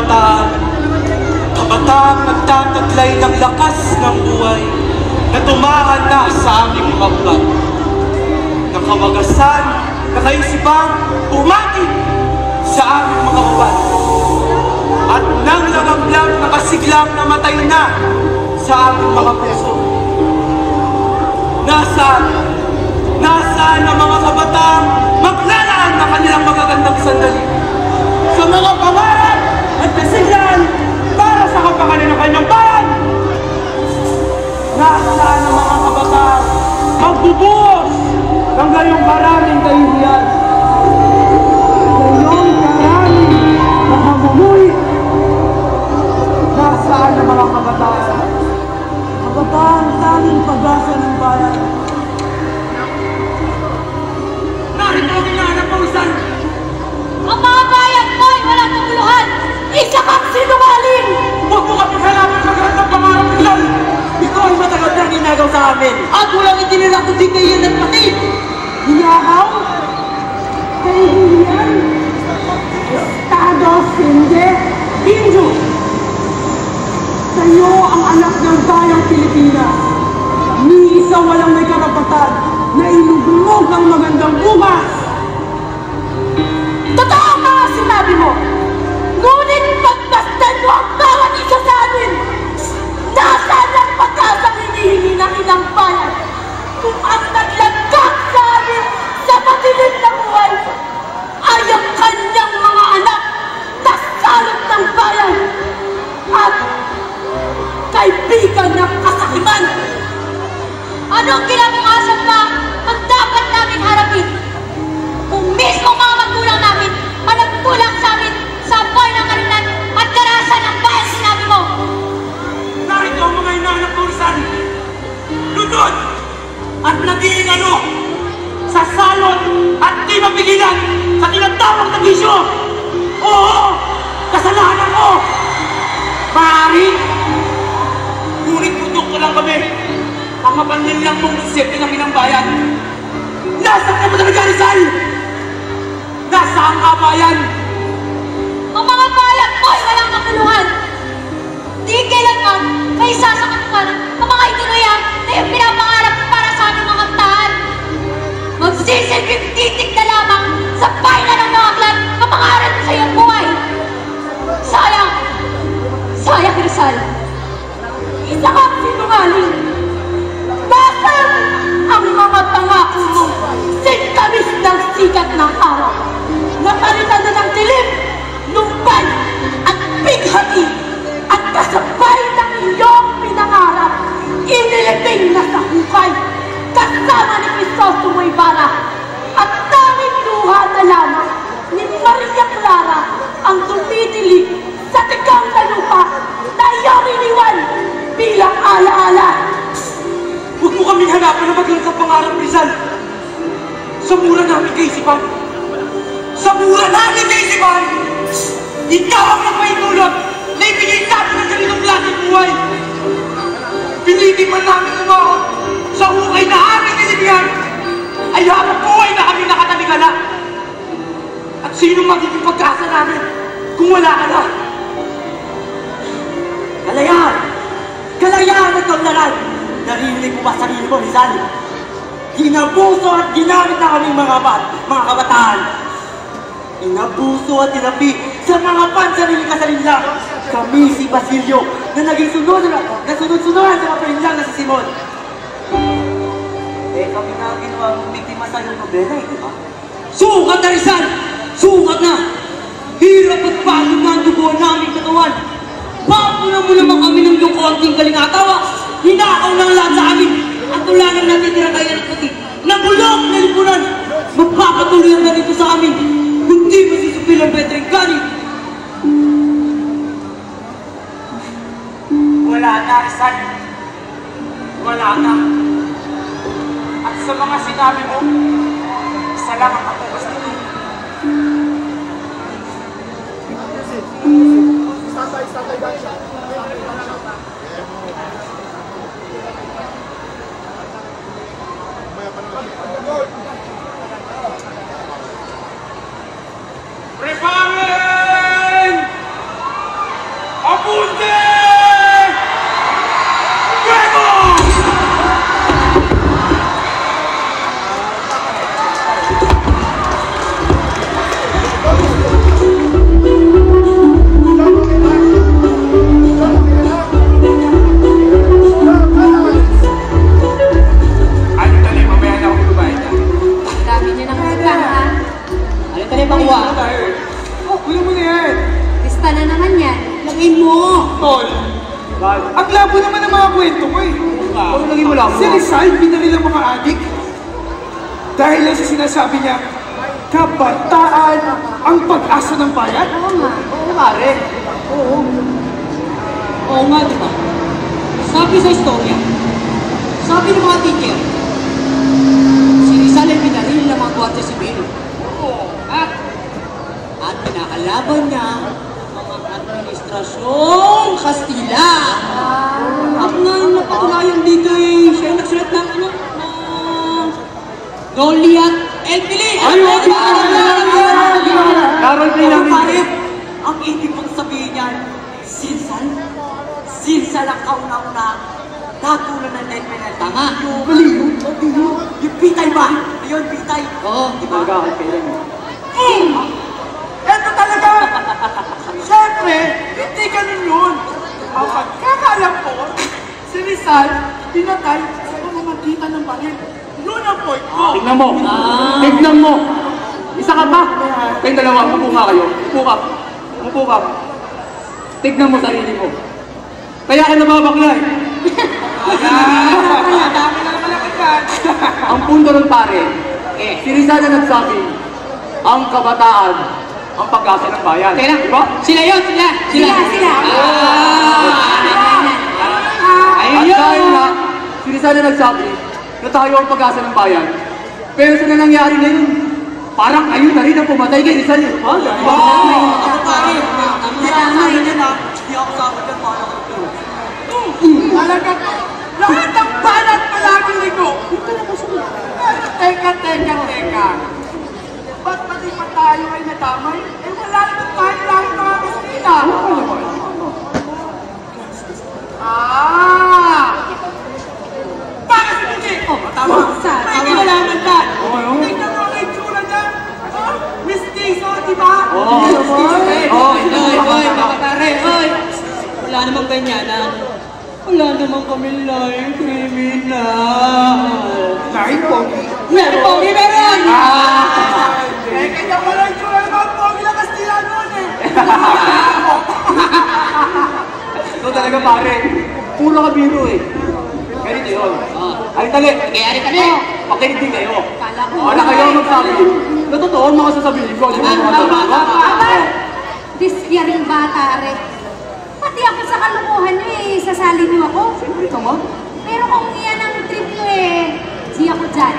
kabataan. Kabataan nagtataglay ng lakas ng buhay na tumahan na sa aming mga ugat. Nakawagasan na kaisipang umatid sa aming mga ugat. At nang langamblang nakasiglang namatay na sa aming mga puso. Nasaan ang mga kabataang maglalaan ng kanilang magagandang sandali sa mga pangarap at kasiglahan para sa kapakanan ng kanyang bayan? Nasaan ang mga kabataang magbubuhos ng gayong karaming kahihiyan? Gayong karaming nakamumuhi? Nasaan ang mga kabataan? Kabataan tanging pag-asa ng bayan. Narito ang inaanap mo, Rizal! Ang mga bayan mo ay walang kaguluhan! Isa kang sinungaling! Huwag mo kami halaman sa lahat ng pangarap, Rizal! Ito ay matagal na ginagaw sa amin at walang itinila kundi kayo ng patid! Ginagaw? Kahihiyan? Estados hindi! Injo! Sa'yo ang anak ng bayang Pilipinas. Ni isang walang may karapatan na ilugmog ang magandang bukas. Totoo ang mga sinabi mo! Ngunit pagmasdan mo ang bawat isa sa amin! Nasaan ang pag-asang hinihingi ng ilang bayan kung ang naglagkak sa amin sa madilim na buhay ay ang kanyang mga anak na salot ng bayan at kaibigan ng kasakiman! Anong kinabukasan pa ang dapat namin harapin? Kung mismo mga magulang namin ang nagtulak sa amin sa buhay ng kanilan at karahasan ng bayan sinabi mo! Narito ang mga inaanap ko, Rizal! Lutod! At naging sa salot at di mapigilan sa tinatawag na bisyo! Oo! Kasalanan ko! Maaari! Ngunit produkto lang kami! Ang mapanlilang mong konsepto ng inang bayan! Nasaan ka ba talaga, Rizal? Nasaan ka, bayan? Ang mga bayan mo ay walang makuluhan! Di kailanman may sasakatukan ang mga itinuya na yung pinapangarap para sa aming mga tahan! Magsisilbing titik na lamang sa bayan ng mga aklat ang pangarap sa iyong buhay! Sayang! Sayang, Rizal! Isa kang sinungaling! Nasaan ang mga pangako mo? Sintamis ng sikat ng araw. Napalitan na ng dilim, lumpay at bighati at kasabay ng iyong pinangarap. Inilibing na sa hukay kasama ni Crisostomo Ibarra at tanging luha na lamang ni Maria Clara ang tumitilig sa tigang na lupa na iyong iniwan bilang alaala. Huwag mo kaming hanapan na maglansang pangarap, Rizal! Sa mura namin kaisipan! Sa mura namin kaisipan! Ikaw ang nagpaintulot na ibigay sa atin ng ganitong klaseng buhay! Pinili man namin umahon sa hukay na aming nilibigyan ay habang buhay na kami nakatalikala! At sino magiging pag-asa namin kung wala ka na? Kalayaan! Kalayaan at kamlaran! Narinig mo ba sarili mo, Rizal? Ginabuso at ginamit na kaming mga kabataan. Inabuso at tinapi sa mga pansarili kasalinlang. Kami si Basilio na naging sunod-sunuran sa mapalinlang na si Simon. Kami na ginawa mong biktima sa iyong nobela, di ba? Sukat na, Rizal! Sukat na! Hirap at pagod na ang dugo naming katawan! Bago na mo naman kami ng iyong kaunting kalingatawa! Hinakaw ng lahat sa amin! At wala nang natitira kayo ng puti na bulok na lipunan! Magpapatuloy ang ganito sa amin! Kundi masisupil ang Petring Gani! Wala na, Rizal! Wala na! At sa mga sinabi mo, isa lang ang katukas nito. Preparing tanungin mo. Tol, ang labo naman ng mga kwento ko eh. Ano naging mo lang? Si Rizal, binaril ang mga adik. Dahil lang sa sinasabi niya, kabataan ang pag-asa ng bayan. Oo nga. Oo, pare. Oo nga, di ba? Sabi sa istorya, sabi ng mga teacher, si Rizal ay pinaril ng mga Guardia Civil. At pinakalaban niya ang mga administrasyong Kastila. At ngayon napatunayan dito ay siya ay nagsulat ng ano? Dolly at Elpili! Carol Play namin. Pare, ang ibig mong sabihin niyan, Sinsal ang kauna-una, natulan ng death penalty. Tama. Yung pitay ba? Ayun, pitay. Oo, Di ba? Eto talaga! Siyempre, hindi ganun yun. Ang pagkakalam ko, si Rizal, pinatay sa pamamagitan ng baril. Yun ang point ko. Tignan mo. Tignan mo. Isa ka pa. Kayong dalawa, umupo nga kayo. Umupo ka. Tignan mo sarili mo. Kaya ka nababakla eh. Dami na naman ang agad. Ang punto ng pare, si Rizal na nagsabi, ang kabataan, ang pag-asa ng bayan. Teka lang. Diba? Sila yun, sila. Sila. At dahil na, si Rizal na nagsabi na tayo ang pag-asa ng bayan. Pero sa nangyari ngayon, parang ayun na rin ang pumatay kay Rizal. Ako pare, hindi ako sabi niya na, hindi ako sabi niya para ko. Talaga, lahat ng balat palagi ko. Pero teka. Ba't pati pa tayo ay nadamay? Eh wala naman tayo lahat mga Kastila. Bakit hindi? Tama. May nalaman ka. Tingnan mo ang itsura niya. Mistizo, di ba? Oy, mga pare, oy! Wala namang ganyanan. Wala namang kami laing kriminal. Lain pogi. Meron po, meron! Eh, kanya wala itsura ng mga pogi na Kastila noon eh. Ito talaga pare, puro ka biro eh. Ganito yun. Ay tali. Kaya rin kami! Pakinig din kayo. Kala ko. Wala kayo ang magsabi. Na totoo ang mga sasabihin ko. Di ba mga totoo? Aba, disyaring bata rin. Pati ako sa kalukuhan niyo eh, sasali niyo ako. Siyempre naman. Pero kung iyan ang trip niyo eh, di ako dyan.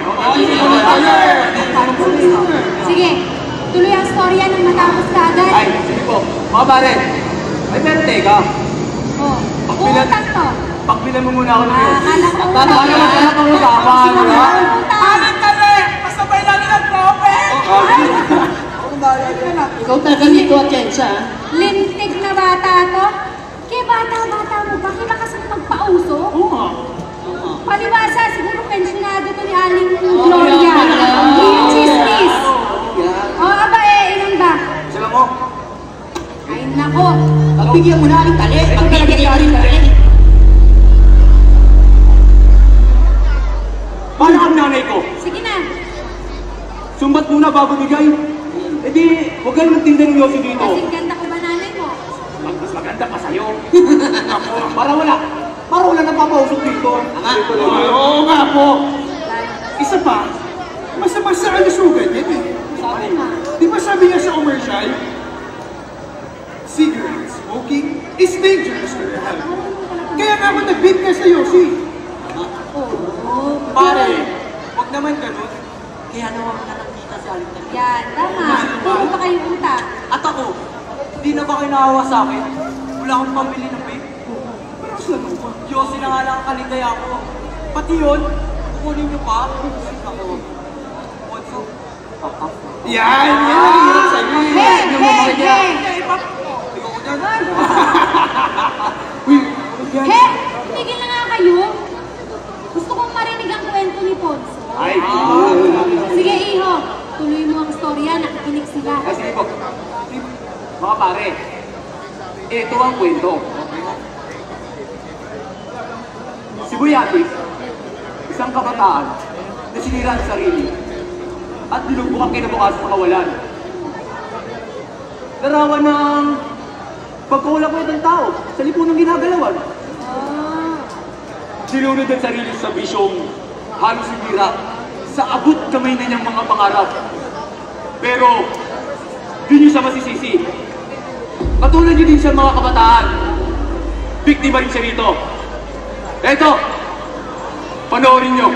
Sige, tuloy ang storya nang matapos ka agad. Ay, sige po. Mga pare. Ay, pero teka. Oh, utang to. Pakbilan mo muna ako ng yun. Akala ko Para utang. maghanap ang usapan. Sino ha? ba utang? Alit kami! Masabay natin ang profe! Ikaw talaga nito at Kensa. Lintig na bata to. Kaya bata-bata mo ba? Kilakas mo magpauso? Oo. Palibasa, siguro pensionado to ni Aling Gloria. Hindi yung chismis. O, aba eh, ilan ba? Sila mo. Ay, nako. Pagbigyan mo na aling tali. Pagbigyan mo aling tali. Paano ang nanay ko? Sige na. Sumbat muna bago bigay. E di, huwag ka naman tinda ng Yossi dito. Kasing ganda ko ba nanay mo? Mas maganda pa sa'yo. Ako, para wala nagpapausok dito. Oo nga po. Isa pa, masama sa kalusugan yan eh. Di ba sabi nga sa commercial, cigarette smoking is dangerous to your health. Kaya nga ako nag-bid ka sa Yossi. Pare, huwag naman ganun. Kaya naman ka nakita si Aling Tali. Yan, tama. Puro pa kayo utak. At ako, hindi na ba kayo naawa sa akin? Wala akong pambili ng vape. Yossi na nga lang ang kaligaya ko. Pati yun, kukunin niyo pa. Ako, Ponso, Yan ang hirap sa'yo eh. Hey! ayoko dyan. Hey! Tumigil na nga kayo. Gusto kong marinig ang kwento ni Ponso. Ay, Sige, Iho. Tuloy mo ang storya. Nakikinig sila. Ay, sige po. Mga pare, ito ang kwento. Si Buyatis, isang kabataan na sinira ang sarili at dinubuk ang kinabukasan sa kawalan. Larawan ng pagkaulak ko ng tao, sa lipunang ginagalawan. Sinunod ang sarili sa bisyong halos sinira sa abot kamay na niyang mga pangarap. Pero, di niyo siya masisisi. Katulad niyo din siya mga kabataan. Biktima rin siya rito. Eto, panoorin niyo.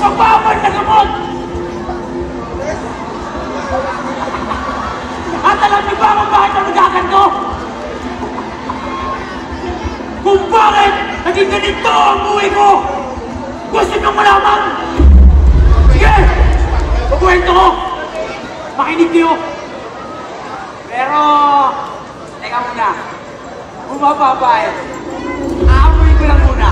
Pagpapal na gamot! At alam niyo ba kung bakit ang nagkakanto? Kung bakit naging ganito ang buhay ko? Gusto niyong malaman? Sige! Pagkwento ko! Makinig niyo! Pero, teka muna. Bumababa eh. Aamoy ko lang muna.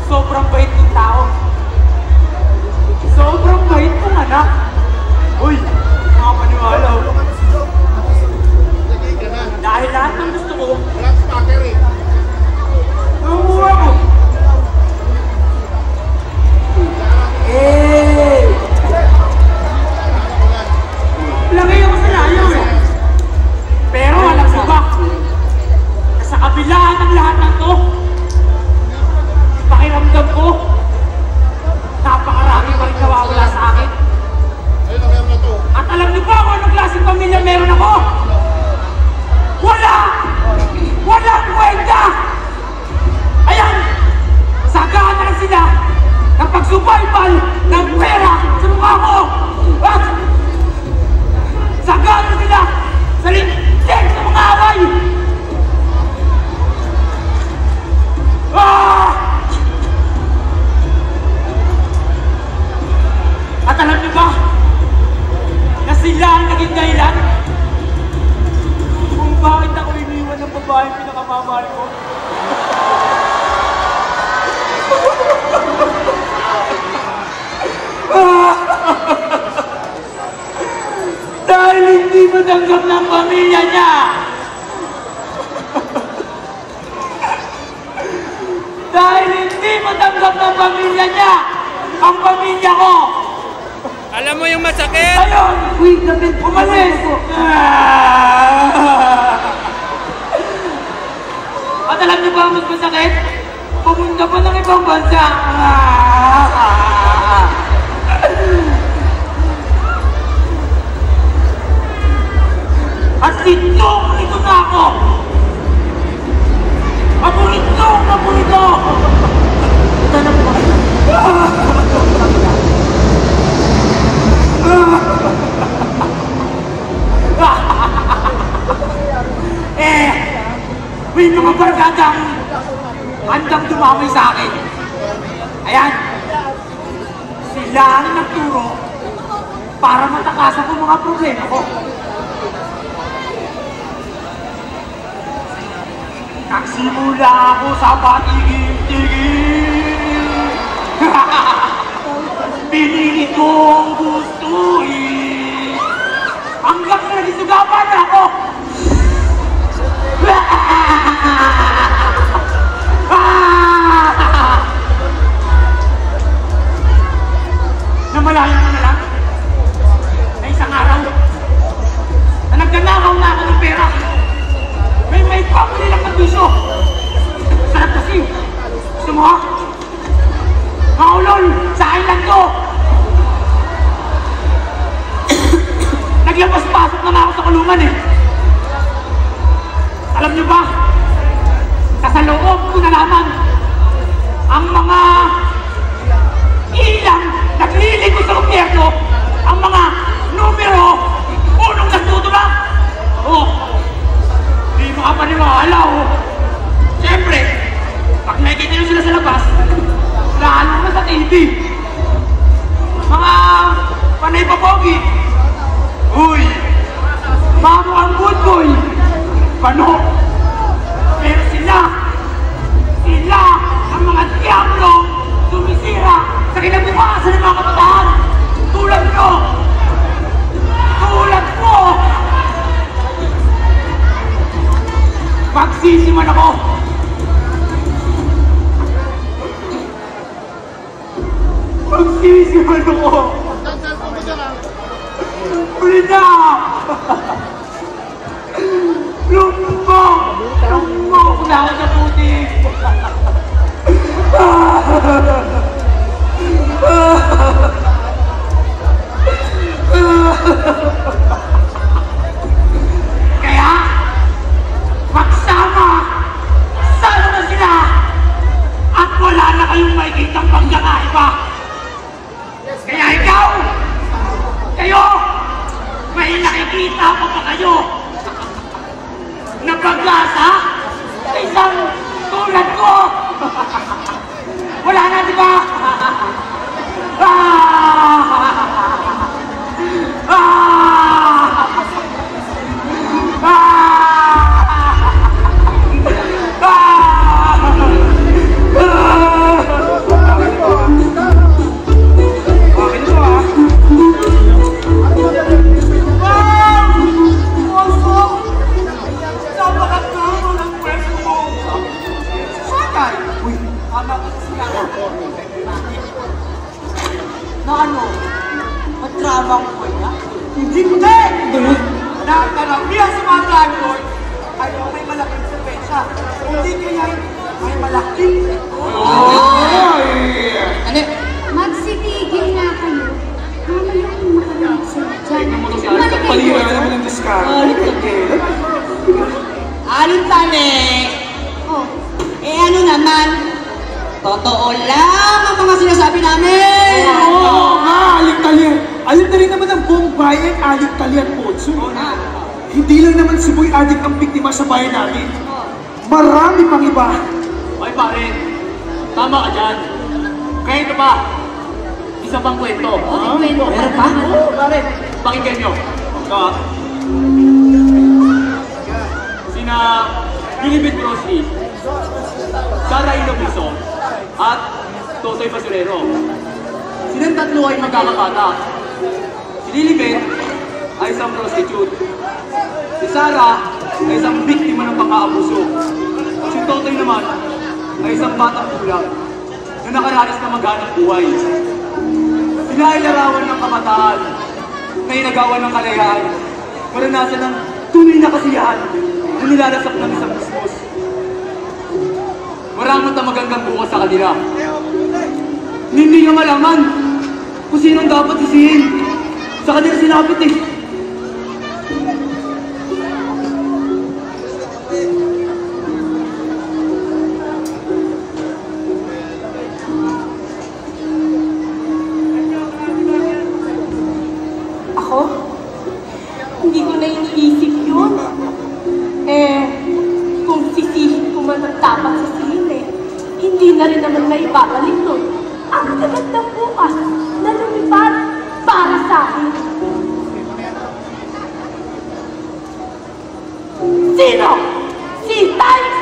Sobrang bait ng tao. Sobrang bait kong anak. Uy, mga paniwala. Dahil lahat ng gusto ko, nakuha ko. Lagay ako sa layo eh. Pero alam mo ba, sa kabila ng lahat ng to, pakiramdam ko, napakarami pa rin nawawala sa akin. At alam niyo ba kung anong klaseng pamilya meron ako? Wala! Walang kwenta! Ayan! Sagaan na lang sila ng pagsubaybal ng pera sa mukha ko! At sagaan na sila sa lintik ng mga away! At alam niyo ba na sila ang naging dahilan kung bakit ako iniwan ng babaeng pinakamamahal ko? Dahil hindi matanggap ng pamilya niya! Dahil hindi matanggap ng pamilya niya ang pamilya ko! Alam mo yung masakit? Ayun! Uy, lapit po. Umalis! At alam niyo ba ang mas masakit? Pumunta pa ng ibang bansa! At sitong ito na ako! Paboritong paborito! Ito na po. May mga barkadang handang dumamay sa akin. Ayan. Sila ang nagturo para matakasan ko mga problema ko. Nagsimula ako sa patigil-tigil. Pinili kong gustuin. Hanggang sa nagisugapan na ako. Namalayan mo na lang na isang araw na nagdanakaw na ako ng pera. May pamili lang ng bisyo. Sarap kasi. Gusto mo ha? Maulol, sa akin lang to. Naglabas-pasok na ako sa kulungan eh. Alam niyo ba? Sa loob ko nalaman ang mga ilang naglilingkod sa gobyerno, ang mga numero unong nagtutulak. Oh, di makapaniwala oh. Siyempre, pag nakikita nyo sila sa labas, lalo na sa TV, pano. Pero sila ang mga diablo sumisira sa kinabukasan ng mga kabataan. Tulad ko! Magsisiman ako! Magsisiman ako! Uli na! Lumbok na ako sa putik! Kaya, magsama na sila at wala na kayong makikitang pagkakaiba. Kaya ikaw, kayo, may nakikita pa ba kayo na pag-asa sa isang tulad ko? Wala na, di ba? Na ano? Magdrama ko ba niya? Hindi! Na karamihan sa mga driver ay may malaking serpensya. Hindi kaya may malaking... Ano? Magsitigil na kayo. Mamaya kung makarinig sila dyan. Palira na naman ang discount. Anong tali? Oh, Ano naman? Totoo lang ang mga sinasabi namin! Oo nga, aling-talian. Alam na rin naman ang buong bayan, aling-talian po. Hindi lang naman si Boy Adik ang biktima sa bayan natin. Marami pang iba. Ay pare, tama ka dyan. Kaya ito pa, isa pang kwento. kwento. Meron pa? Oo, pare. Pakinggan nyo. Sina Lilibet Crosby, Sara Inobiso, at Totoy Basurero. Silang tatlo ay magkakabata. Si Lilibet ay isang prostitute. Si Sara ay isang biktima ng pang-aabuso. Si Totoy naman ay isang batang kulang na nakaranas na maghanap buhay. Sila ay larawan ng kabataan na inagawan ng kalayaan, maranasan ng tunay na kasiyahan na nilalasap ng isang kusmos. Maramot na magandang bukas sa kanila. Hindi nyo malaman kung sinong dapat sisihin. Sa kanila sinapit eh. ako? Hindi ko na iniisip yun. Kung sisihin ko man ang dapat sisihin hindi na rin naman na ibabalik nun. Ang sagat ng bukas na lumipad para sa akin. Sino? Si Times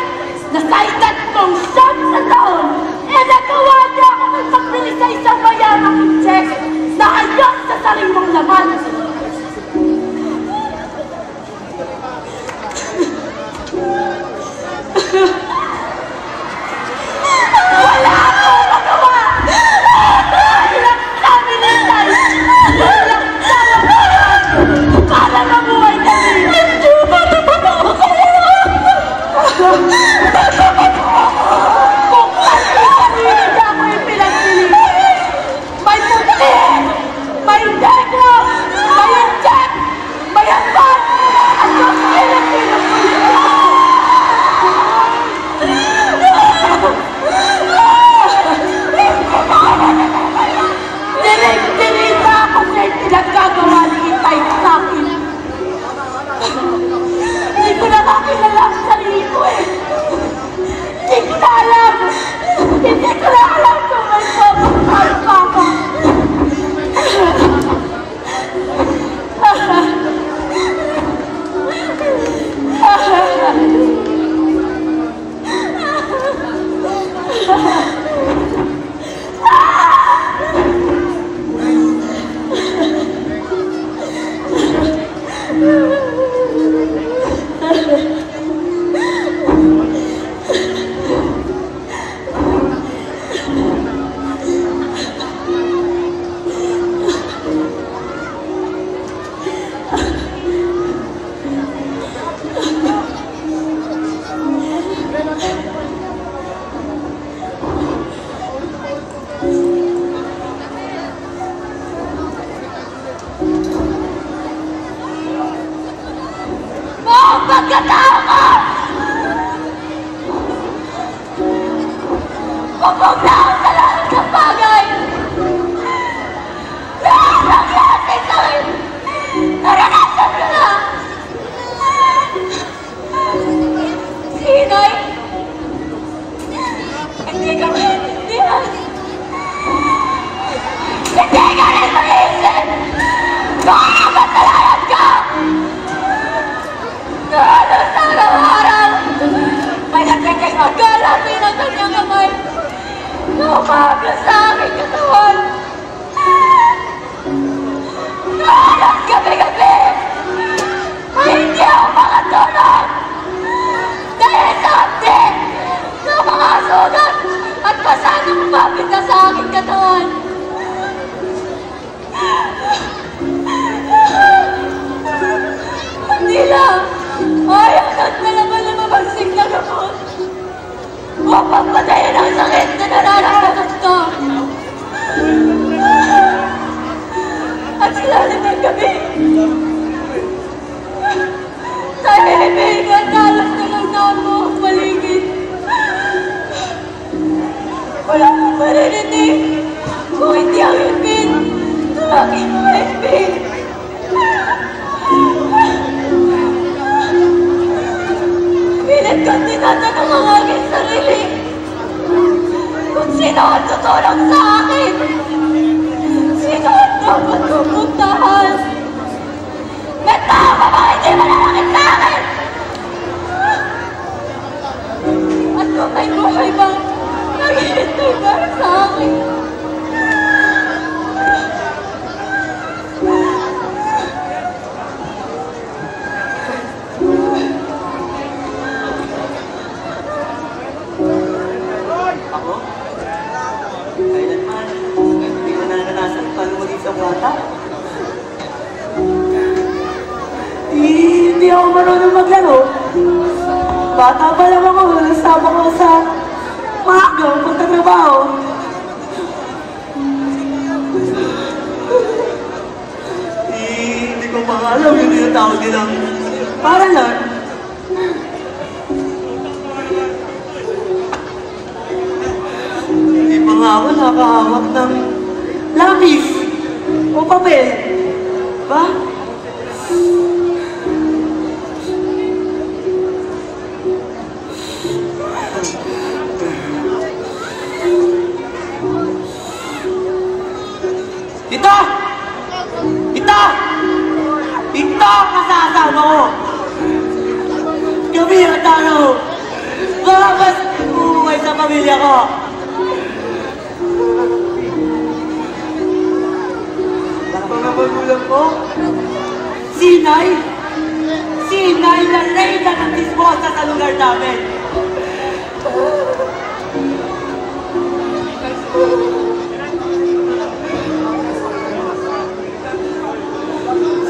na sa edad kong siyam na taon nagawa niya ako ng pagbili sa isang mayamang check na ayos sa sariwang laman. Wala akong pagkatao ko! Bubog na ako sa lahat ng bagay! Lahat ng yate sa'kin! Naranasan ko na! Sinay! Hindi ka maintindihan! Hindi ka rin maisip! Baka kasalanan ka! Halos araw-araw! May nagkikis magkalapi ng kanyang kamay na umabla sa aking katawan! Halos gabi-gabi! Ay hindi ako makatulog! Dahil sa hapdi ng mga sugat at pasanang umabit na sa aking katawan! Hindi lang! Ayaw na't nalaman na mabagsig na gamot upang patayin ang sakit na nararamdaman ko. At sa lalim ng gabi, tahimik at halos tulog na ako ang paligid. Wala akong maririnig kung hindi ang hipin ng aking mga hipin. Pilit kong tinatanong ang aking sarili kung sino ang tutulong sa akin. Sino ang dapat kong puntahan? May tao ba ba hindi malalakit sa akin? At kung may buhay bang naghihintay para sa akin? Ako? Kailanman, hindi ko naranasan paano maging sa bata. Hindi ako marunong maglaro. Bata pa lang ako, nasama ko sa maagang pagtatrabaho. Hindi ko pa alam yung tinatawag nilang paralan. Hindi pa nga ako nakahawak ng lapis o papel. Ba? Ito! Ito! Ito ang kasasama ko! Gabi at araw! Baka mas umuwi sa pamilya ko! Baka mga magulang ko? Sinay! Sinay na reyna ng disposa sa lugar namin!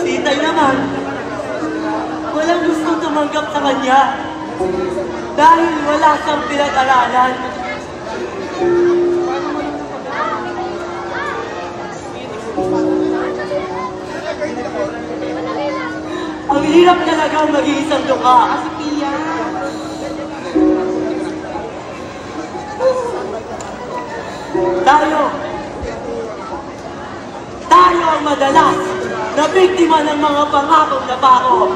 Sinay naman, walang gustong tumanggap sa kanya dahil wala siyang pinag-aralan. Ang hirap talagang mag-iisang duka. Tayo ang madalas na biktima ng mga pangakong napako.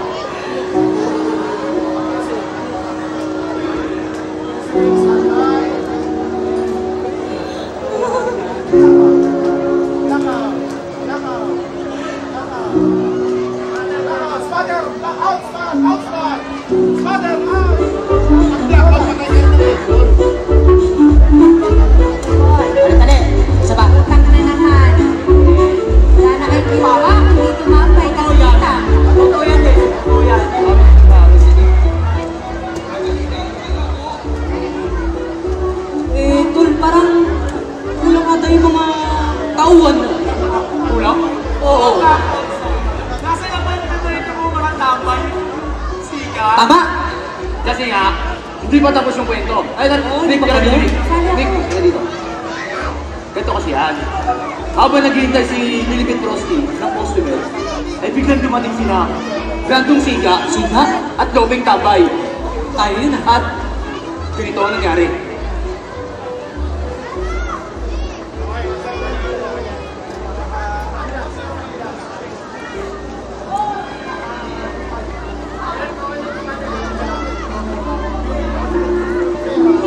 Tama! Kasi nga, hindi pa tapos yung kwento. Ay, Nick, tira dito. Nick, tira dito. Ganito kasi yan. Habang naghihintay si Lilibet Trotsky ng customer, ay biglang dumating sila Brandong Siga, at Lobeng Tabay. Tayo yun ah. At ganito ang nangyari.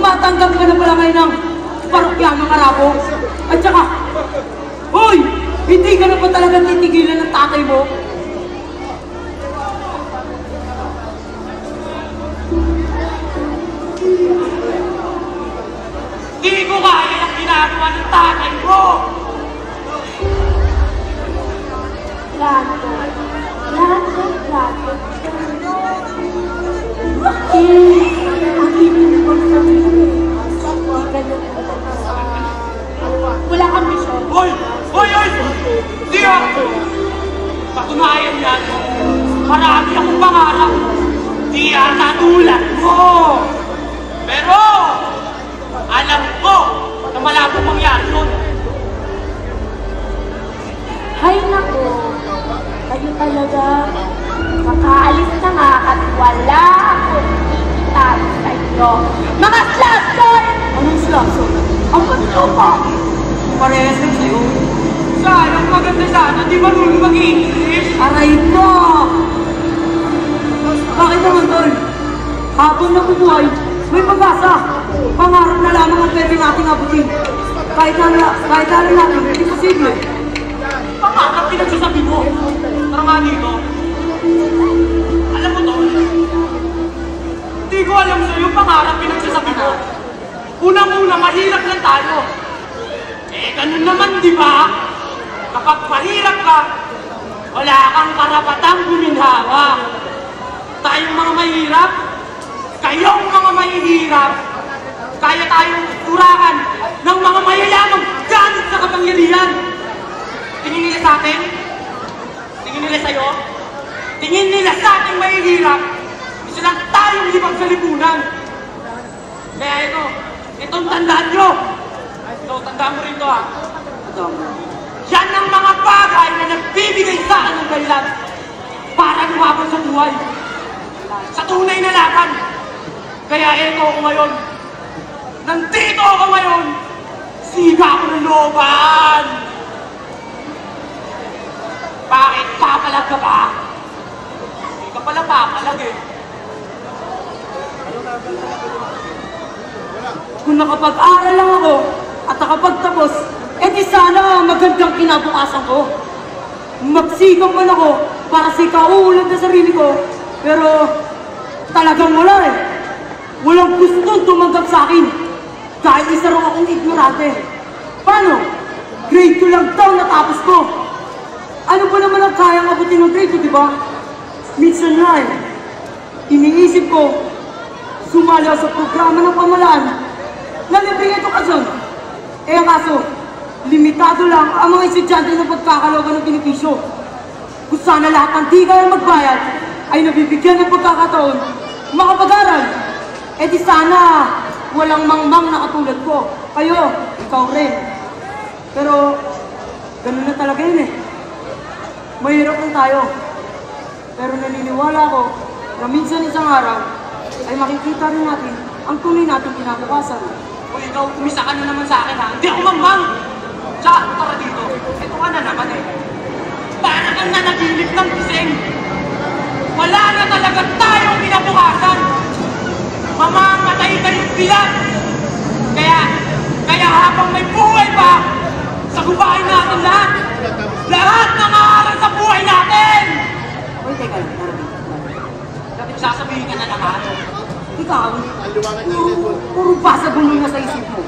Matanggap ka na pala ngayon ng parokyang Arabo. At saka, hoy! Hindi ka na ba talaga titigilan ng tatay mo? Di ko kaya ang ginagawa ng tatay mo! Plato. Ang ibig ko sabihin, wala kang misyon. Hoy! Di ah! Patunayan yan. Marami akong pangarap. Di ata tulad mo. Pero, alam ko na malabo mangyari yun. Hay nako, kayo talaga. Makaalis na nga at wala akong ikitalo sa inyo. Mga slason! Anong slason? Ang panito pa! Parehas lang sa'yo. Sayang maganda sana, di marunong mag-English. Aray mo! Bakit naman, Tol? Habang nabubuhay, may pag-asa. Pangarap na lamang ang pwede nating abutin. Kahit alam natin, hindi posible. Pangarap pinagsasabi mo. Tara nga dito. Alam mo, Tol, di ko alam sa'yo pangarap pinagsasabi mo. Unang-una, mahirap lang tayo. Ganun naman, di ba? Kapag mahirap ka, wala kang karapatang guminhawa. Tayong mga mahirap, kayong mga mahihirap, kaya tayong turakan ng mga mayayamang gamit sa kapangyarihan. Tingin nila sa atin? Tingin nila sa'yo? Tingin nila sa ating mahihirap? Gusto lang tayong libag sa lipunan. Kaya itong tandaan nyo. Ito, tandaan mo rin ito ha. Yan ang mga bagay na nagbibigay sa akin ng dahilan para lumaban sa buhay. Sa tunay na laban. Kaya ito ako ngayon. Nandito ako ngayon. Siga ako ng looban. Bakit? Papalag ka ba? Hindi ka pala papalag eh. Kung nakapag-aral lang ako at nakapagtapos, edi sana magandang kinabukasan ko. Magsikap man ako para sikaulan na sarili ko, pero talagang wala eh. Walang gustong tumanggap sa akin. Kahit isa rin akong ignorante. Paano? Grade 2 lang daw natapos ko. Ano ba naman ang kayang abutin ng grade 2, di ba? Minsan nga eh. Iniisip ko, sumali ako sa programa ng pamalaan na libreng edukasyon. Eh ang kaso, limitado lang ang mga estudyante na pagkakalogan ng benepisyo. Kung sana lahat ng di kaya magbayad ay nabibigyan ng pagkakataon makapag-aral. Eh di sana walang mangmang na katulad ko. Kayo, ikaw rin. Pero, ganun na talaga yun eh. Mahirap lang tayo. Pero naniniwala ako na minsan isang araw ay makikita rin natin ang tunay natin kinabukasan. O ikaw, umisa ka na naman sa akin ha. Hindi ako mangmang. Tsaka, tara dito. Ito ka na naman eh. Para kang nanaginip ng gising. Wala na talaga tayong kinabukasan. Mamamatay kayong bilang. Kaya habang may buhay pa, sagubahin natin lahat. Lahat ng aaral sa buhay natin. Uy, teka lang. Bakit sasabihin ka na lahat? Ikaw, puro basa gulo na sa isip mo.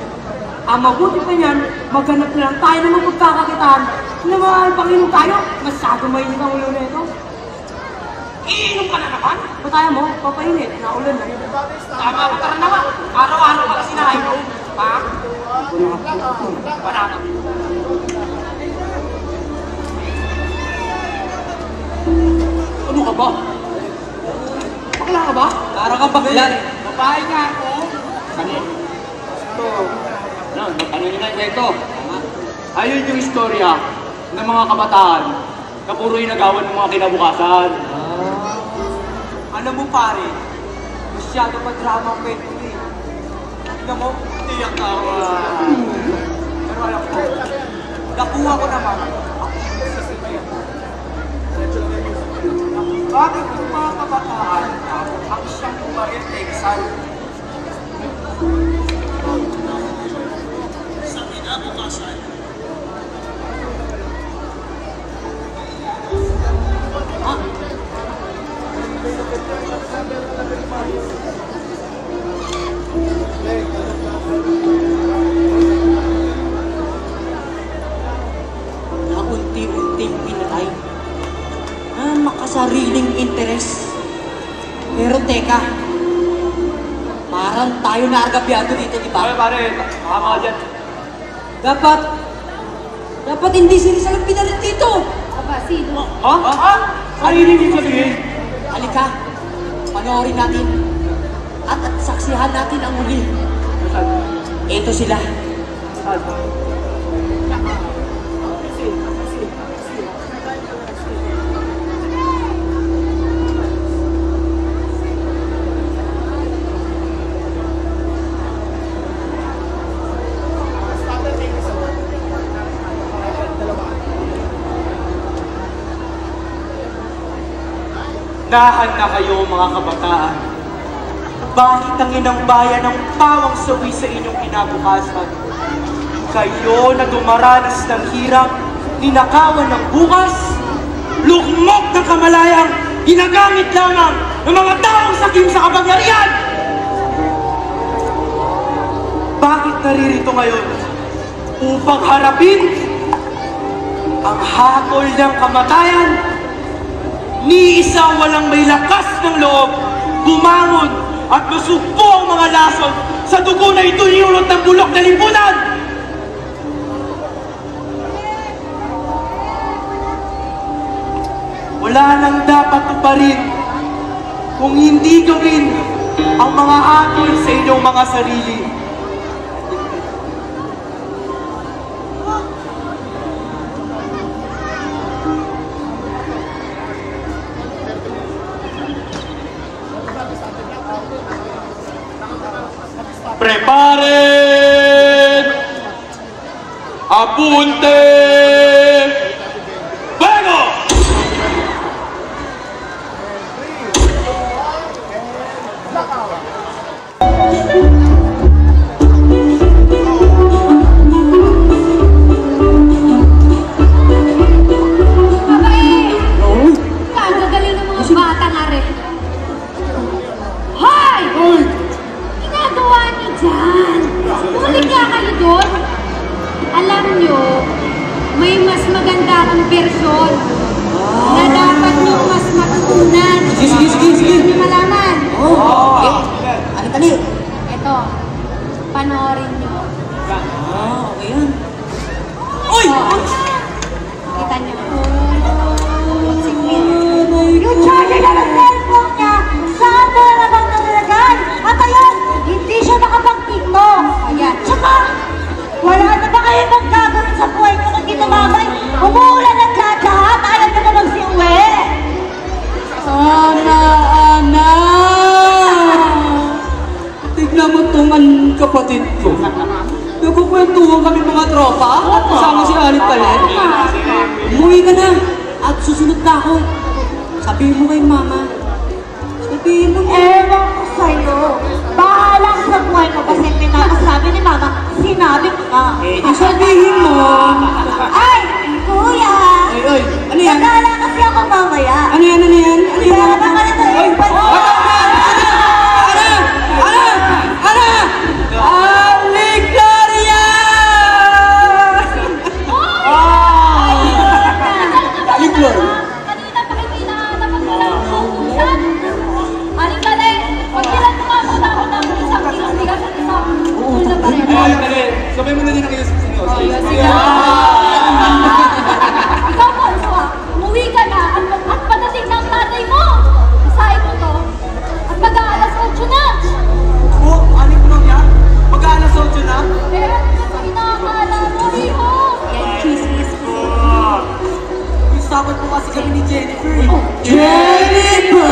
Ang mabuti pa niyan, maghanap na lang tayo ng magpagkakakitaan na makapag-inom tayo. Masyado mainit ang ulo na ito. Iinom ka na naman? Pataya mo, papainit, naulan na. Tama ka, tara naman. Araw-araw ka kasi nakainom. Ha? Wala na. Ano ka ba? Bakla ka ba? Para kang bakla. Babae nga ako. Kanin. Ito. Ano nyo na ito? Ayun yung istorya ng mga kabataan na puro inagawan ng mga kinabukasan. Alam mo pare, masyado pa drama ang kwento mo eh. Tignan mo, tiyak tawa. Pero alam ko, nakuha ko naman ang sasabihin. Bakit yung mga kabataan ang siyang bumaril kay Rizal? Sa kinabukasan, na unti-unting pinatay na makasariling interes. Pero teka, parang tayo na argabyado dito, di ba? Ay, pare, tama ka dyan. Dapat hindi si Rizal ang pinalit dito. Aba, sino? Ha? Ha? Ano yun yung sabihin? Halika, panoorin natin at saksihan natin ang muli. Ito sila. Dahan na kayo mga kabataan. Bakit ang inang bayan ang pawang sawi sa inyong kinabukasan? Kayo na dumaranas ng hirap, ninakawan ng bukas, lukmok ng kamalayang ginagamit lamang ng mga taong sakim sa kapangyarihan! Bakit naririto ngayon? Upang harapin ang hatol ng kamatayan? Ni isang walang may lakas ng loob, bumangon at masugpo ang mga lason sa dugo na ito niulot ng bulok na lipunan! Wala nang dapat tuparin kung hindi gawin ang mga hatol sa inyong mga sarili. Preparen! Apunte! Fuego! Kagagaling ng mga bata nga rin. Hoy! Ginagawa niyo dyan. Huli kaya kayo doon. Alam niyo, may mas maganda akong bersyon na dapat niyo mas matutunan. Sige. Hindi niyo malaman. Ano? Ito, panoorin niyo. Okay yan. Uy! Kita niyo. Yung charger na ng cellphone niya, saan mo na bang nalagay? At ayun, hindi siya nakapag-tiktok. Ayan. Tsaka, wala na ba kayo bang gagawin sa buhay niyo kung dito mamay? Umuulan ng lahat, ayaw niyo ba magsiuwi? Ana! Tignan mo tong kapatid ko. Nagkukwentuhan kami mga tropa. Kasama si Alit Palet. Umuwi ka na. At susunod na ako. Sabihin mo kay mama. Sabihin mo niya. Ewan ko sa'yo. Bahala ka sa buhay mo kasi pinakasabi ni mama, sinabi ko na. Sabihin mo. Ay, kuya! Ay, ano yan? Nagala kasi ako mamaya. Ano yan? Kaya naman ito yung Aliglaria! Aliglar. Kanina pa kita napagkulang Aling Dali, pag ilan tumapunta ako ng isang kilong bigas at isang ulo pa rin. Ay, dali. Sabay mo na din ang iyos. Ikaw, Bonsoa, umuwi ka na at padating ng tatay mo. Isahin mo to at mag-aalas 8 na. Ano ko lang yan? Mag-aalas 8 na? Pero ano sa inakala mo, Iho? Yan, chismis. Usapan ko kasi kami ni Jennifer. Jennifer!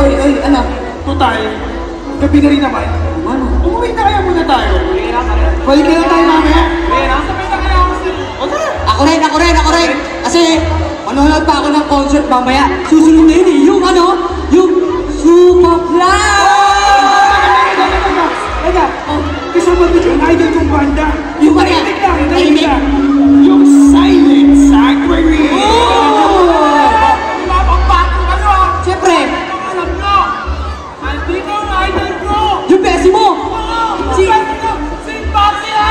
Ay, ano? Total, gabi na rin naman. Ano? Umuwi na kaya muna tayo. Balik na lang tayo mamaya. Ako rin. Kasi, manonood pa ako ng concert mamaya. Susunod na yun eh. Yung ano? Yung Superfly! Teka, kasama dito yung idol kong banda. Yung ba Tahimik lang, tahimik Tahimik. lang. Yung Silent Sanctuary. Mapagbago ka no? Siyempre, Alam nyo, andito ang idol ko. yung besi mo! Si Patsy Sponsor!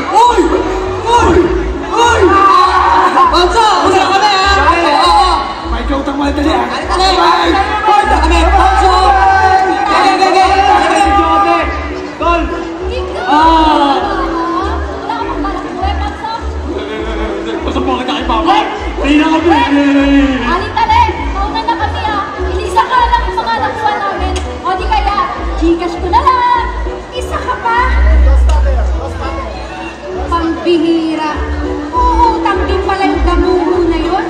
Uy! Banso! Una na kami ha! Oo! May kautang madali ah. Kami! Kami! Banso! Tol! Ikaw! Wala ka pang balak buhay, Panso. Pasok mo kita kay Papa! Hindi na kami! Alitale, mauna na kami ah. Ilisa ka lang yung mga nakuha namin. O di kaya, Gcash ko na lang. Isa ka pa. Pambihira. Uutang din pala yung damuho na yun.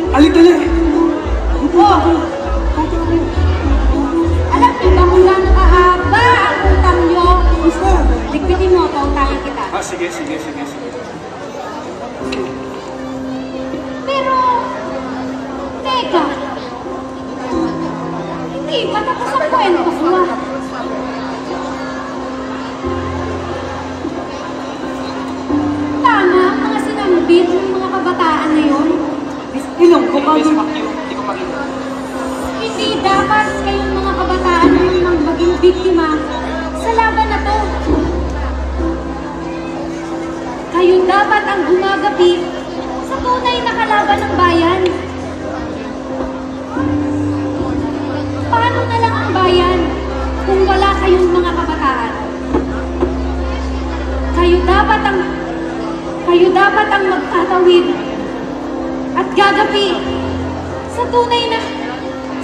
Alitali. Alam niyo ba kung gaano kahaba ang utang niyo? Ligpitin mo, pautangin kita. Sige. Pero, teka. Hindi pa tapos ang kwento ko ah. Tama, ang mga sinambit ng mga kabataan na yun. Ilong ko pa Hindi ko makita. Hindi dapat kayong mga kabataan ang maging biktima sa laban na to. Kayo dapat ang gumagapi sa tunay na kalaban ng bayan. Paano na lang ang bayan kung wala kayong mga kabataan? Kayo dapat ang magtatawid at gagapi sa tunay na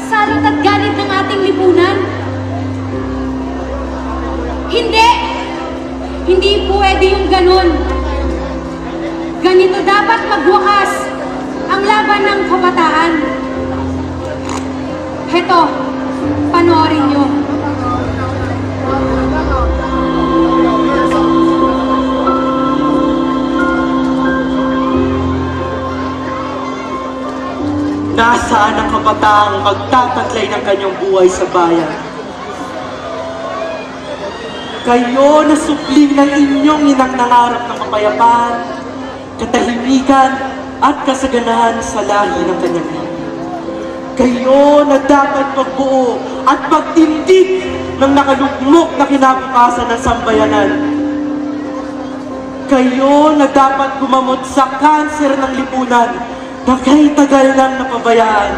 salot at ganit ng ating lipunan. Hindi pwede yung ganun. Ganito dapat magwakas ang laban ng kabataan. Heto, panoorin nyo. Nasaan ang kabataang magtataglay ng kanyang buhay sa bayan? Kayo na supling ng inyong inang nangarap ng kapayapaan, katahimikan at kasaganahan sa lahi ng kanyang ina. Kayo na dapat magbuo at magtindig ng nakalugmok na kinabukasan ng sambayanan. Kayo na dapat gumamot sa kanser ng lipunan na kay tagal nang napabayaan.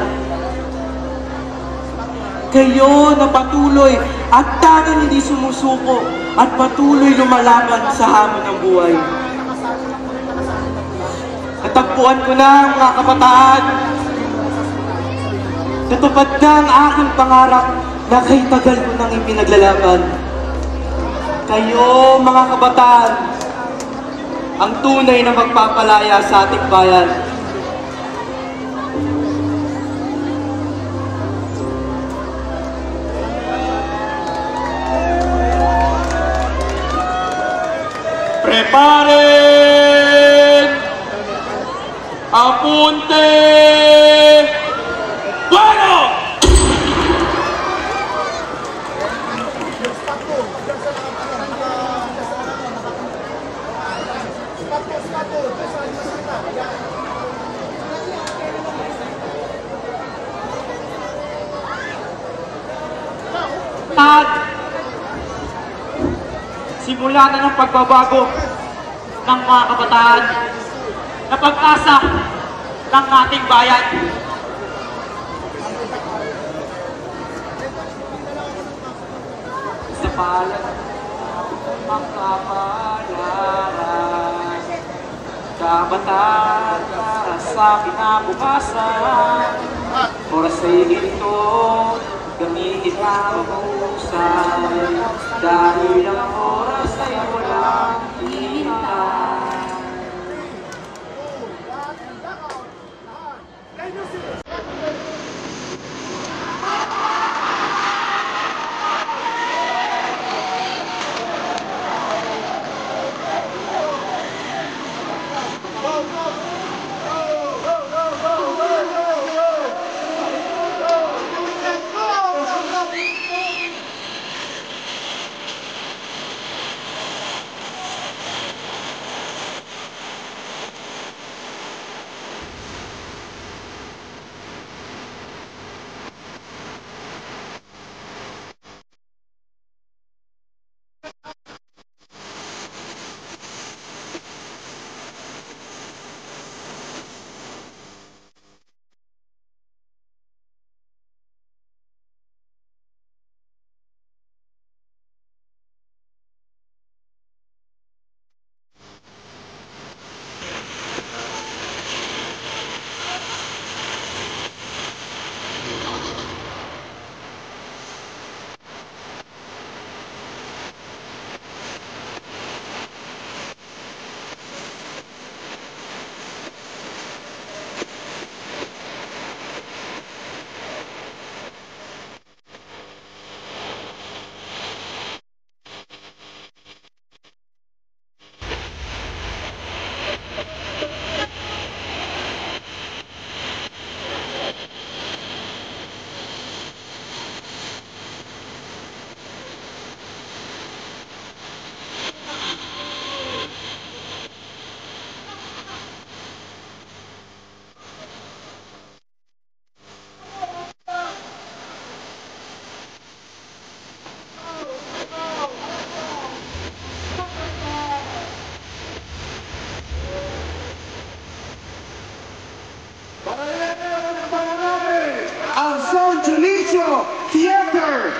Kayo na patuloy at tanging hindi sumusuko at patuloy lumalaban sa hamon ng buhay. Natagpuan ko na mga kabataan. Natupad na ang aking pangarap na kay tagal ko nang ipinaglalaban. Kayo mga kabataan, ang tunay na magpapalaya sa ating bayan. Preparen! Apunte! Bueno! At simula na ng pagbabago ng mga kabataan na pag-asa ng ating bayan. Sa bayan, ang kapalaran, kabataan para sa kinabukasan, oras ay ito, gamitin na mahusay, dahil ang oras ay walang hintay. Ang San Dionisio Theater